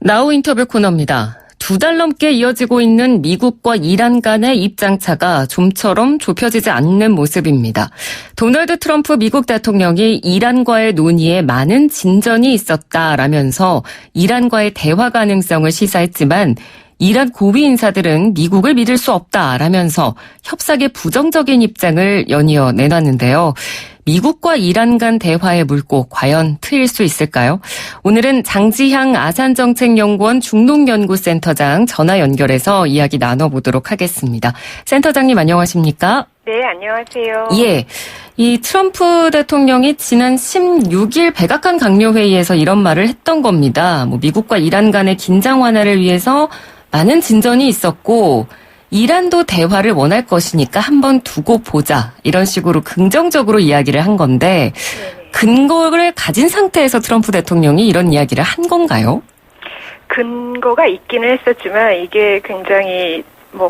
나우 인터뷰 코너입니다. 2달 넘게 이어지고 있는 미국과 이란 간의 입장차가 좀처럼 좁혀지지 않는 모습입니다. 도널드 트럼프 미국 대통령이 이란과의 논의에 많은 진전이 있었다라면서 이란과의 대화 가능성을 시사했지만 이란 고위 인사들은 미국을 믿을 수 없다라면서 협상에 부정적인 입장을 연이어 내놨는데요. 미국과 이란 간 대화의 물꼬 과연 트일 수 있을까요? 오늘은 장지향 아산정책연구원 중동연구센터장 전화 연결해서 이야기 나눠보도록 하겠습니다. 센터장님 안녕하십니까? 네, 안녕하세요. 예, 이 트럼프 대통령이 지난 16일 백악관 강요회의에서 이런 말을 했던 겁니다. 미국과 이란 간의 긴장 완화를 위해서 많은 진전이 있었고 이란도 대화를 원할 것이니까 한번 두고 보자. 이런 식으로 긍정적으로 이야기를 한 건데 근거를 가진 상태에서 트럼프 대통령이 이런 이야기를 한 건가요? 근거가 있기는 했었지만 이게 굉장히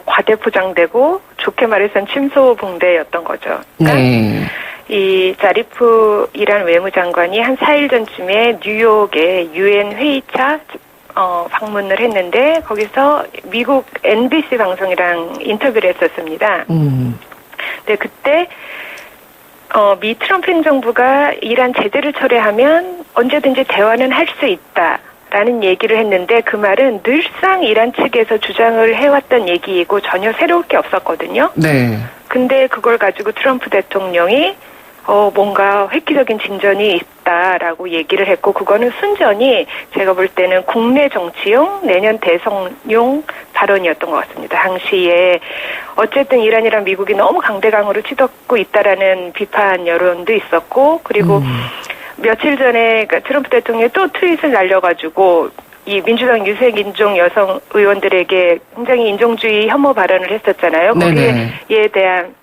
과대포장되고 좋게 말해서는 침소봉대였던 거죠. 그러니까 네. 이 자리프 이란 외무장관이 한 4일 전쯤에 뉴욕에 UN 회의차 방문을 했는데 거기서 미국 NBC 방송이랑 인터뷰를 했었습니다. 근데 그때 미 트럼프 행정부가 이란 제재를 철회하면 언제든지 대화는 할 수 있다라는 얘기를 했는데 그 말은 늘상 이란 측에서 주장을 해왔던 얘기이고 전혀 새로울 게 없었거든요. 네. 근데 그걸 가지고 트럼프 대통령이 뭔가 획기적인 진전이 있다라고 얘기를 했고 그거는 순전히 제가 볼 때는 국내 정치용 내년 대선용 발언이었던 것 같습니다. 당시에 어쨌든 이란이랑 미국이 너무 강대강으로 치닫고 있다라는 비판 여론도 있었고 그리고 며칠 전에 그러니까 트럼프 대통령이 또 트윗을 날려가지고 이 민주당 유색 인종 여성 의원들에게 굉장히 인종주의 혐오 발언을 했었잖아요. 거기에 대한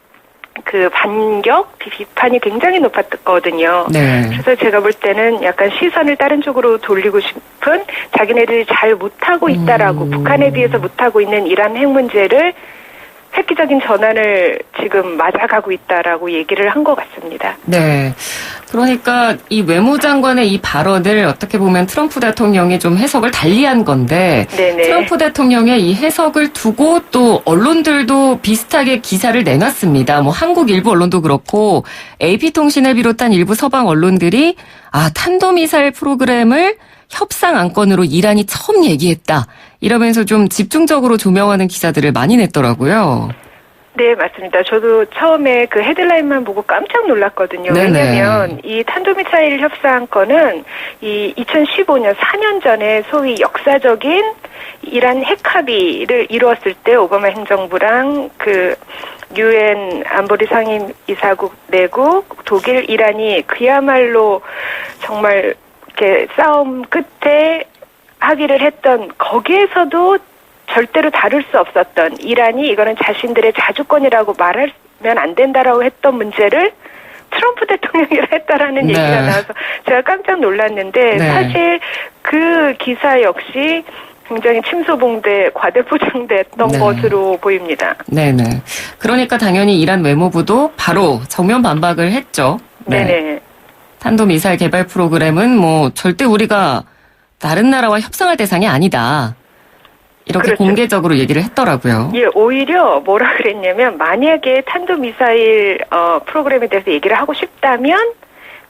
그 반격, 비판이 굉장히 높았거든요. 네. 그래서 제가 볼 때는 약간 시선을 다른 쪽으로 돌리고 싶은 자기네들이 잘 못하고 있다라고 북한에 비해서 못하고 있는 이란 핵 문제를 획기적인 전환을 지금 맞아가고 있다라고 얘기를 한 것 같습니다. 네. 그러니까 이 외무장관의 이 발언을 어떻게 보면 트럼프 대통령이 좀 해석을 달리한 건데 네네. 트럼프 대통령의 이 해석을 두고 또 언론들도 비슷하게 기사를 내놨습니다. 한국 일부 언론도 그렇고 AP통신을 비롯한 일부 서방 언론들이 탄도미사일 프로그램을 협상 안건으로 이란이 처음 얘기했다. 이러면서 좀 집중적으로 조명하는 기사들을 많이 냈더라고요. 네, 맞습니다. 저도 처음에 그 헤드라인만 보고 깜짝 놀랐거든요. 네네. 왜냐하면 이 탄도미사일 협상 건은 이 2015년 4년 전에 소위 역사적인 이란 핵 합의를 이루었을 때 오바마 행정부랑 그 UN 안보리 상임이사국 내국 독일 이란이 그야말로 정말 이렇게 싸움 끝에 합의를 했던 거기에서도 절대로 다룰 수 없었던 이란이 이거는 자신들의 자주권이라고 말하면 안 된다라고 했던 문제를 트럼프 대통령이 했다라는 얘기가 나와서 제가 깜짝 놀랐는데 사실 그 기사 역시 굉장히 침소봉대, 과대포장됐던 것으로 보입니다. 네네. 그러니까 당연히 이란 외무부도 바로 정면 반박을 했죠. 네네. 탄도미사일 개발 프로그램은 절대 우리가 다른 나라와 협상할 대상이 아니다. 이렇게 그렇죠. 공개적으로 얘기를 했더라고요. 예, 오히려 뭐라 그랬냐면 만약에 탄도미사일 프로그램에 대해서 얘기를 하고 싶다면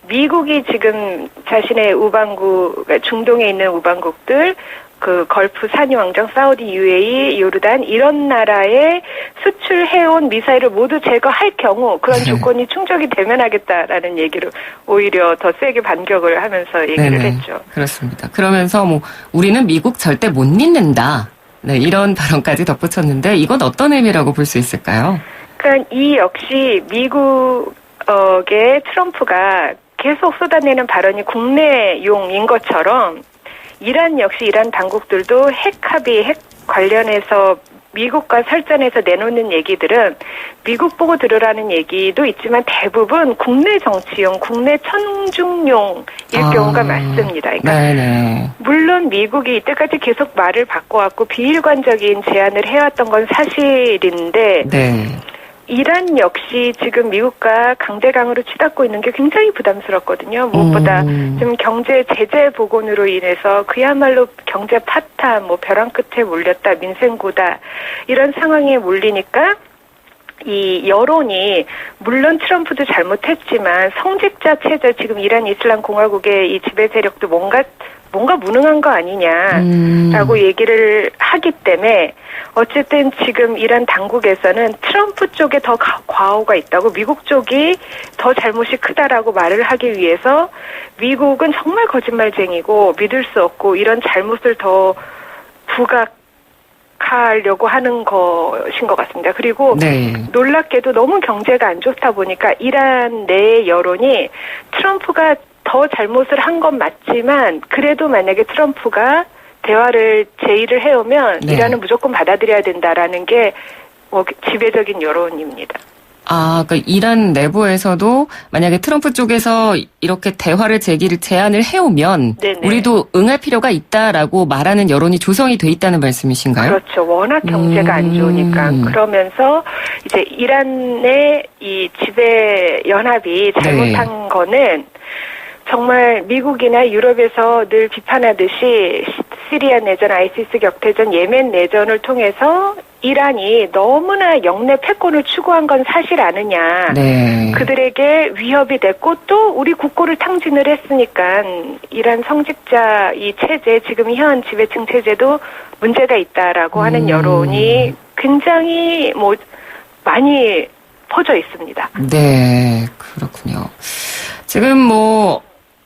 미국이 지금 자신의 우방국, 중동에 있는 우방국들 그 걸프 산이 왕정, 사우디, UAE, 요르단 이런 나라에 수출해온 미사일을 모두 제거할 경우 그런 조건이 충족이 되면 하겠다라는 얘기로 오히려 더 세게 반격을 하면서 얘기를 했죠. 그렇습니다. 그러면서 우리는 미국 절대 못 믿는다. 네, 이런 발언까지 덧붙였는데 이건 어떤 의미라고 볼 수 있을까요? 그러니까 이 역시 미국의 트럼프가 계속 쏟아내는 발언이 국내용인 것처럼 이란 역시 이란 당국들도 핵 합의, 핵 관련해서 미국과 설전에서 내놓는 얘기들은 미국 보고 들으라는 얘기도 있지만 대부분 국내 정치용, 국내 청중용일 경우가 많습니다. 그러니까 물론 미국이 이때까지 계속 말을 바꿔왔고 비일관적인 제안을 해왔던 건 사실인데 이란 역시 지금 미국과 강대강으로 치닫고 있는 게 굉장히 부담스럽거든요. 무엇보다 지금 경제 제재 복원으로 인해서 그야말로 경제 파탄, 벼랑 끝에 몰렸다, 민생고다 이런 상황에 몰리니까 이 여론이 물론 트럼프도 잘못했지만 성직자 체제 지금 이란 이슬람 공화국의 이 지배 세력도 뭔가 무능한 거 아니냐라고 얘기를 하기 때문에 어쨌든 지금 이란 당국에서는 트럼프 쪽에 더 과오가 있다고 미국 쪽이 더 잘못이 크다라고 말을 하기 위해서 미국은 정말 거짓말쟁이고 믿을 수 없고 이런 잘못을 더 부각하려고 하는 것인 것 같습니다. 그리고 네. 놀랍게도 너무 경제가 안 좋다 보니까 이란 내 여론이 트럼프가 더 잘못을 한 건 맞지만 그래도 만약에 트럼프가 대화를 제의를 해오면 네. 이란은 무조건 받아들여야 된다라는 게 지배적인 여론입니다. 그러니까 이란 내부에서도 만약에 트럼프 쪽에서 이렇게 대화를 제안을 해오면 네네. 우리도 응할 필요가 있다라고 말하는 여론이 조성이 돼 있다는 말씀이신가요? 그렇죠. 워낙 경제가 안 좋으니까. 그러면서 이제 이란의 이 지배 연합이 잘못한 거는 정말 미국이나 유럽에서 늘 비판하듯이 시리아 내전, 아이시스 격퇴전, 예멘 내전을 통해서 이란이 너무나 영내 패권을 추구한 건 사실 아느냐. 네. 그들에게 위협이 됐고 또 우리 국고를 탕진을 했으니까 이란 성직자 이 체제, 지금 현 지배층 체제도 문제가 있다라고 하는 여론이 굉장히 많이 퍼져 있습니다. 네, 그렇군요. 지금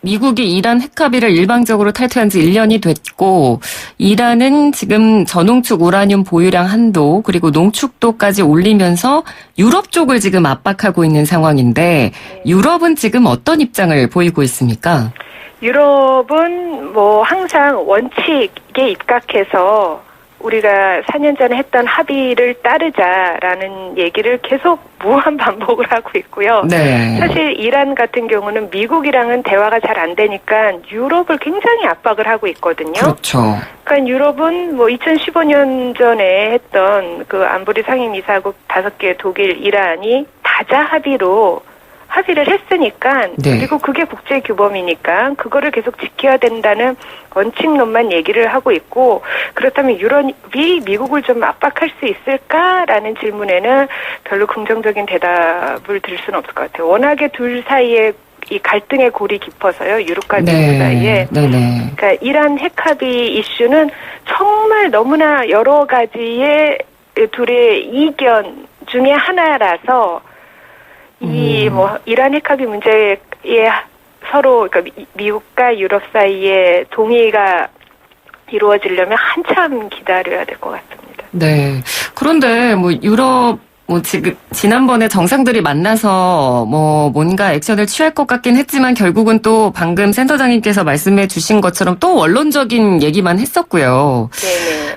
미국이 이란 핵 합의를 일방적으로 탈퇴한 지 1년이 됐고 이란은 지금 저농축 우라늄 보유량 한도 그리고 농축도까지 올리면서 유럽 쪽을 지금 압박하고 있는 상황인데 유럽은 지금 어떤 입장을 보이고 있습니까? 유럽은 항상 원칙에 입각해서 우리가 4년 전에 했던 합의를 따르자라는 얘기를 계속 무한 반복을 하고 있고요. 네. 사실 이란 같은 경우는 미국이랑은 대화가 잘 안 되니까 유럽을 굉장히 압박을 하고 있거든요. 그렇죠. 그러니까 유럽은 2015년 전에 했던 그 안보리 상임이사국 5개 독일, 이란이 다자 합의를 했으니까 네. 그리고 그게 국제 규범이니까 그거를 계속 지켜야 된다는 원칙론만 얘기를 하고 있고 그렇다면 유럽이 미국을 좀 압박할 수 있을까라는 질문에는 별로 긍정적인 대답을 드릴 수는 없을 것 같아요. 워낙에 둘 사이에 이 갈등의 골이 깊어서요. 유럽과 미국 사이에. 네네. 그러니까 이란 핵 합의 이슈는 정말 너무나 여러 가지의 둘의 이견 중에 하나라서 이란 핵합의 문제에 서로, 그러니까 미국과 유럽 사이에 동의가 이루어지려면 한참 기다려야 될 것 같습니다. 네. 그런데 유럽, 지난번에 정상들이 만나서 뭔가 액션을 취할 것 같긴 했지만 결국은 또 방금 센터장님께서 말씀해 주신 것처럼 또 원론적인 얘기만 했었고요.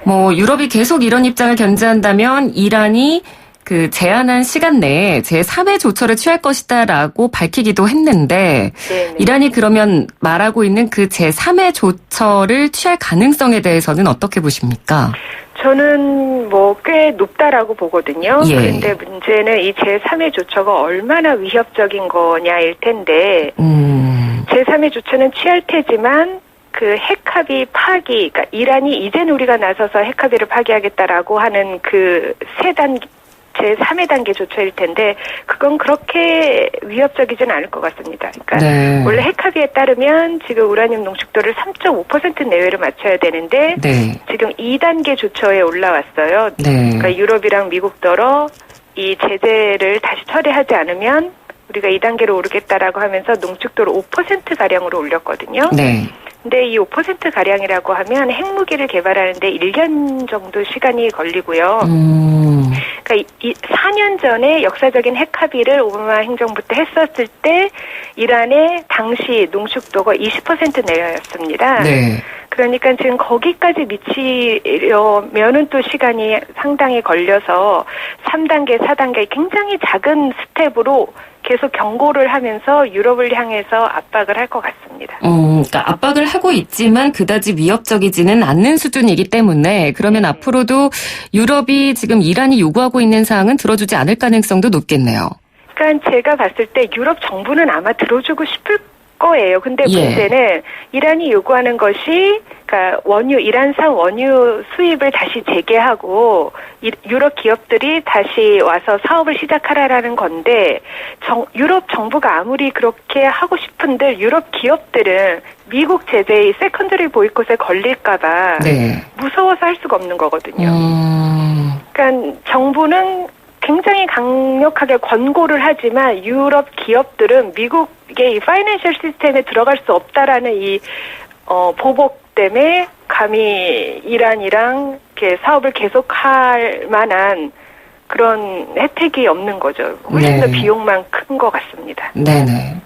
네네. 유럽이 계속 이런 입장을 견제한다면 이란이 그 제한한 시간 내에 제3의 조처를 취할 것이다라고 밝히기도 했는데 네네. 이란이 그러면 말하고 있는 그 제3의 조처를 취할 가능성에 대해서는 어떻게 보십니까? 저는 꽤 높다라고 보거든요. 예. 그런데 문제는 이 제3의 조처가 얼마나 위협적인 거냐일 텐데 제3의 조처는 취할 테지만 그 핵합의 파기, 그러니까 이란이 이젠 우리가 나서서 핵합의를 파기하겠다라고 하는 그 제3의 단계 조처일 텐데 그건 그렇게 위협적이진 않을 것 같습니다. 그러니까 네. 원래 핵합의에 따르면 지금 우라늄 농축도를 3.5% 내외로 맞춰야 되는데 네. 지금 2단계 조처에 올라왔어요. 네. 그러니까 유럽이랑 미국더러 이 제재를 다시 철회하지 않으면 우리가 2단계로 오르겠다라고 하면서 농축도를 5%가량으로 올렸거든요. 네. 근데 이 5%가량이라고 하면 핵무기를 개발하는데 1년 정도 시간이 걸리고요. 그러니까 4년 전에 역사적인 핵합의를 오바마 행정부 때 했었을 때 이란의 당시 농축도가 20% 내외였습니다. 네. 그러니까 지금 거기까지 미치려면은 또 시간이 상당히 걸려서 3단계, 4단계 굉장히 작은 스텝으로 계속 경고를 하면서 유럽을 향해서 압박을 할 것 같습니다. 그러니까 압박을 하고 있지만 그다지 위협적이지는 않는 수준이기 때문에 그러면 앞으로도 유럽이 지금 이란이 요구하고 있는 사항은 들어주지 않을 가능성도 높겠네요. 그러니까 제가 봤을 때 유럽 정부는 아마 들어주고 싶을 거예요. 근데 문제는 이란이 요구하는 것이 그러니까 이란산 원유 수입을 다시 재개하고 유럽 기업들이 다시 와서 사업을 시작하라라는 건데 유럽 정부가 아무리 그렇게 하고 싶은데 유럽 기업들은 미국 제재의 세컨더리 보이콧에 걸릴까봐 무서워서 할 수가 없는 거거든요. 그러니까 정부는 굉장히 강력하게 권고를 하지만 유럽 기업들은 미국의 이 파이낸셜 시스템에 들어갈 수 없다라는 이 보복 때문에 감히 이란이랑 이렇게 사업을 계속할 만한 그런 혜택이 없는 거죠. 훨씬 더 비용만 큰 것 같습니다. 네네.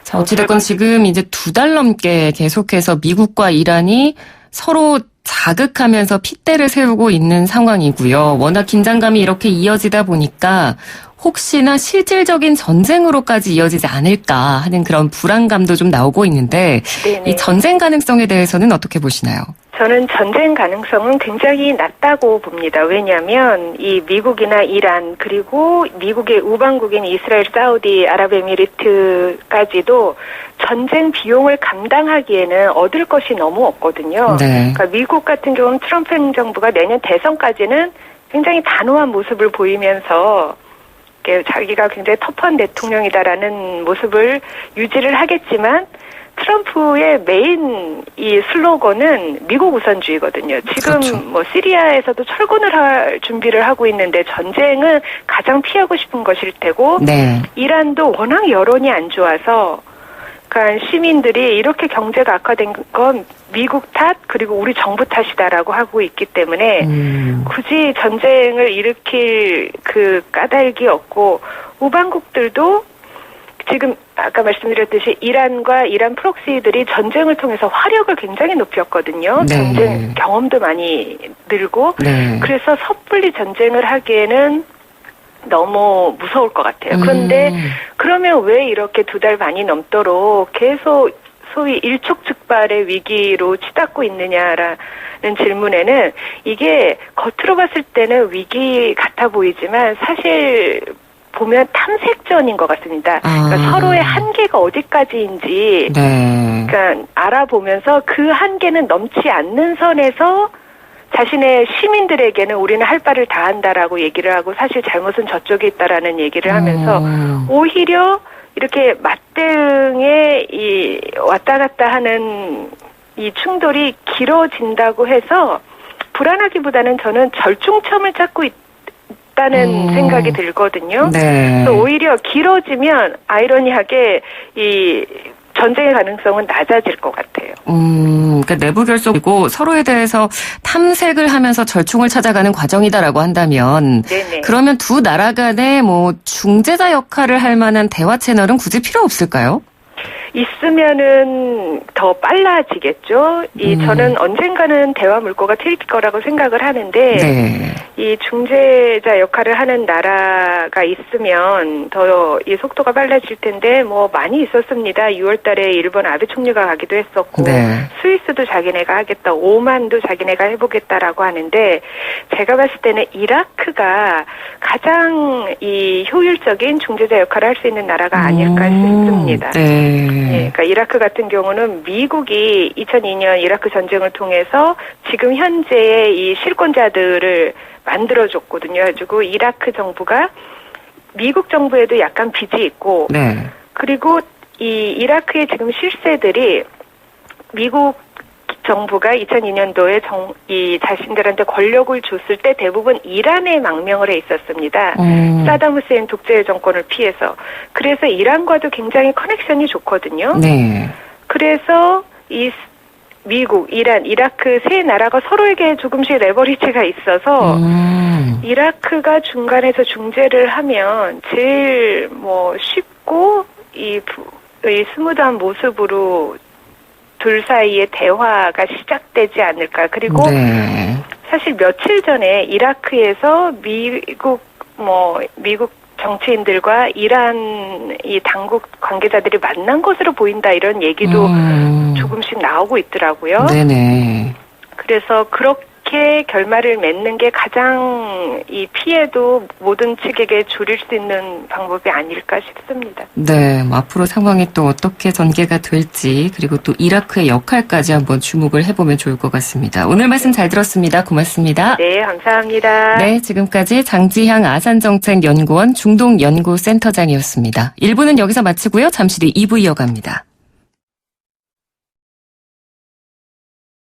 자, 어찌됐건 지금 이제 2달 넘게 계속해서 미국과 이란이 서로 자극하면서 핏대를 세우고 있는 상황이고요. 워낙 긴장감이 이렇게 이어지다 보니까 혹시나 실질적인 전쟁으로까지 이어지지 않을까 하는 그런 불안감도 좀 나오고 있는데 이 전쟁 가능성에 대해서는 어떻게 보시나요? 저는 전쟁 가능성은 굉장히 낮다고 봅니다. 왜냐하면 이 미국이나 이란 그리고 미국의 우방국인 이스라엘, 사우디, 아랍에미리트까지도 전쟁 비용을 감당하기에는 얻을 것이 너무 없거든요. 그러니까 미국 같은 경우는 트럼프 행정부가 내년 대선까지는 굉장히 단호한 모습을 보이면서 자기가 굉장히 터프한 대통령이다라는 모습을 유지를 하겠지만 트럼프의 메인 이 슬로건은 미국 우선주의거든요. 지금 뭐 시리아에서도 철군을 할 준비를 하고 있는데 전쟁은 가장 피하고 싶은 것일 테고 이란도 워낙 여론이 안 좋아서 그러니까 시민들이 이렇게 경제가 악화된 건 미국 탓 그리고 우리 정부 탓이다라고 하고 있기 때문에 굳이 전쟁을 일으킬 그 까닭이 없고 우방국들도 지금 아까 말씀드렸듯이 이란과 이란 프록시들이 전쟁을 통해서 화력을 굉장히 높였거든요. 전쟁 경험도 많이 늘고 그래서 섣불리 전쟁을 하기에는 너무 무서울 것 같아요. 그런데 그러면 왜 이렇게 2달 반이 넘도록 계속 소위 일촉즉발의 위기로 치닫고 있느냐라는 질문에는 이게 겉으로 봤을 때는 위기 같아 보이지만 사실 보면 탐색전인 것 같습니다. 그러니까 서로의 한계가 어디까지인지 그러니까 알아보면서 그 한계는 넘지 않는 선에서 자신의 시민들에게는 우리는 할 바를 다 한다라고 얘기를 하고 사실 잘못은 저쪽에 있다라는 얘기를 하면서 오히려 이렇게 맞대응에 이 왔다 갔다 하는 이 충돌이 길어진다고 해서 불안하기보다는 저는 절충점을 찾고 있다는 생각이 들거든요. 그래서 오히려 길어지면 아이러니하게 이 전쟁의 가능성은 낮아질 것 같아요. 그러니까 내부 결속이고 서로에 대해서 탐색을 하면서 절충을 찾아가는 과정이다라고 한다면 그러면 두 나라 간에 뭐 중재자 역할을 할 만한 대화 채널은 굳이 필요 없을까요? 있으면은 더 빨라지겠죠. 저는 언젠가는 대화 물꼬가 트일 거라고 생각을 하는데 이 중재자 역할을 하는 나라가 있으면 더 이 속도가 빨라질 텐데 뭐 많이 있었습니다. 6월달에 일본 아베 총리가 가기도 했었고 스위스도 자기네가 하겠다, 오만도 자기네가 해보겠다라고 하는데 제가 봤을 때는 이라크가 가장 이 효율적인 중재자 역할을 할 수 있는 나라가 아닐까 싶습니다. 그러니까 이라크 같은 경우는 미국이 2002년 이라크 전쟁을 통해서 지금 현재의 이 실권자들을 만들어줬거든요. 가지고 이라크 정부가 미국 정부에도 약간 빚이 있고, 그리고 이 이라크의 지금 실세들이 미국 정부가 2002년도에 이 자신들한테 권력을 줬을 때 대부분 이란에 망명을 해 있었습니다. 사담 후세인 독재 정권을 피해서. 그래서 이란과도 굉장히 커넥션이 좋거든요. 그래서 이 미국, 이란, 이라크 세 나라가 서로에게 조금씩 레버리지가 있어서 이라크가 중간에서 중재를 하면 제일 뭐 쉽고 이 스무드한 모습으로 둘 사이의 대화가 시작되지 않을까. 그리고 정치인들과 이란 이 당국 관계자들이 만난 것으로 보인다 이런 얘기도 조금씩 나오고 있더라고요. 네네. 그래서 그렇게 결말을 맺는 게 가장 이 피해도 모든 측에게 줄일 수 있는 방법이 아닐까 싶습니다. 네, 앞으로 상황이 또 어떻게 전개가 될지 그리고 또 이라크의 역할까지 한번 주목을 해보면 좋을 것 같습니다. 오늘 말씀 잘 들었습니다. 고맙습니다. 네, 감사합니다. 네, 지금까지 장지향 아산정책연구원 중동연구센터장이었습니다. 1부는 여기서 마치고요. 잠시 뒤 2부 이어갑니다.